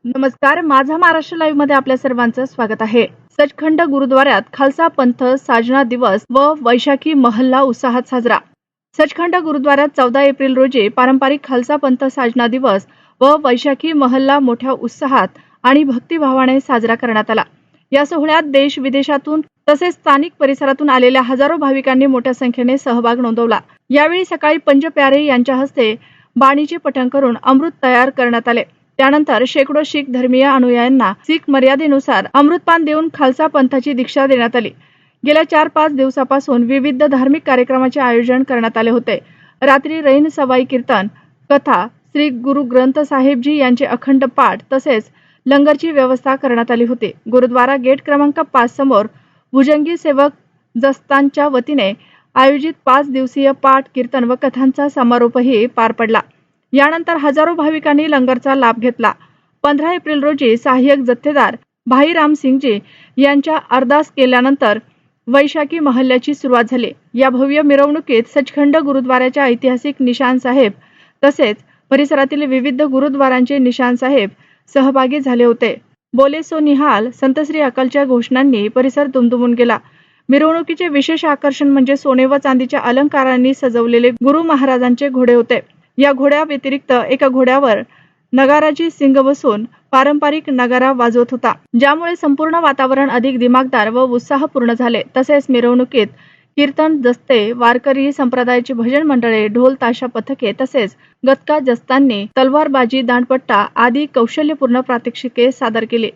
नमस्कार, माझा महाराष्ट्र लाईव्ह मध्ये आपल्या सर्वांचं स्वागत आहे। सचखंड गुरुद्वाऱ्यात खालसा पंथ साजना दिवस व वैशाखी महल्ला उत्साहात साजरा। सचखंड गुरुद्वाऱ्यात 14 एप्रिल रोजी पारंपरिक खालसा पंथ साजना दिवस व वैशाखी महल्ला मोठ्या उत्साहात आणि भक्तिभावाने साजरा करण्यात आला। या सोहळ्यात देश विदेशातून तसेच स्थानिक परिसरातून आलेल्या हजारो भाविकांनी मोठ्या संख्येने सहभाग नोंदवला। यावेळी सकाळी पंच प्यारे यांच्या हस्ते बाणीचे पठण करून अमृत तयार करण्यात आले। त्यानंतर शेकडो शीख धर्मीय अनुयायांना शीख मर्यादेनुसार अमृतपान देऊन खालसा पंथाची दीक्षा देण्यात आली। गेल्या 4-5 दिवसापासून विविध धार्मिक कार्यक्रमाचे आयोजन करण्यात आले होते। रात्री रैन सवाई कीर्तन, कथा, श्री गुरु ग्रंथ साहेब जी यांचे अखंड पाठ तसेच लंगरची व्यवस्था करण्यात आली होती। गुरुद्वारा गेट क्रमांक 5 समोर भुजंगी सेवक जस्तांच्या वतीने आयोजित 5 दिवसीय पाठ, कीर्तन व कथांचा समारोपही पार पडला। यानंतर हजारो भाविकांनी लंगरचा लाभ घेतला। 15 एप्रिल रोजी सहाय्यक जथ्थेदार भाई राम सिंगजी यांच्या अरदास केल्यानंतर वैशाखी महल्ल्याची सुरुवात झाली। या भव्य मिरवणुकीत सचखंड गुरुद्वाराच्या ऐतिहासिक निशान साहेब तसेच परिसरातील विविध गुरुद्वारांचे निशान साहेब सहभागी झाले होते। बोले सो निहाल, संत श्री अकालच्या घोषणांनी परिसर दुमदुमून गेला। मिरवणुकीचे विशेष आकर्षण म्हणजे सोने व चांदीच्या अलंकारांनी सजवलेले गुरु महाराजांचे घोडे होते। या घोड्या व्यतिरिक्त एका घोड्यावर नगाराची सिंग बसून पारंपरिक नगारा वाजवत होता, ज्यामुळे संपूर्ण वातावरण अधिक दिमागदार व उत्साहपूर्ण झाले। तसेच मिरवणुकीत कीर्तन, जस्ते, वारकरी संप्रदायाची भजन मंडळे, ढोल ताशा पथके तसेच गतका जस्तांनी तलवारबाजी, दांडपट्टा आदी कौशल्यपूर्ण प्रात्यक्षिके सादर केली।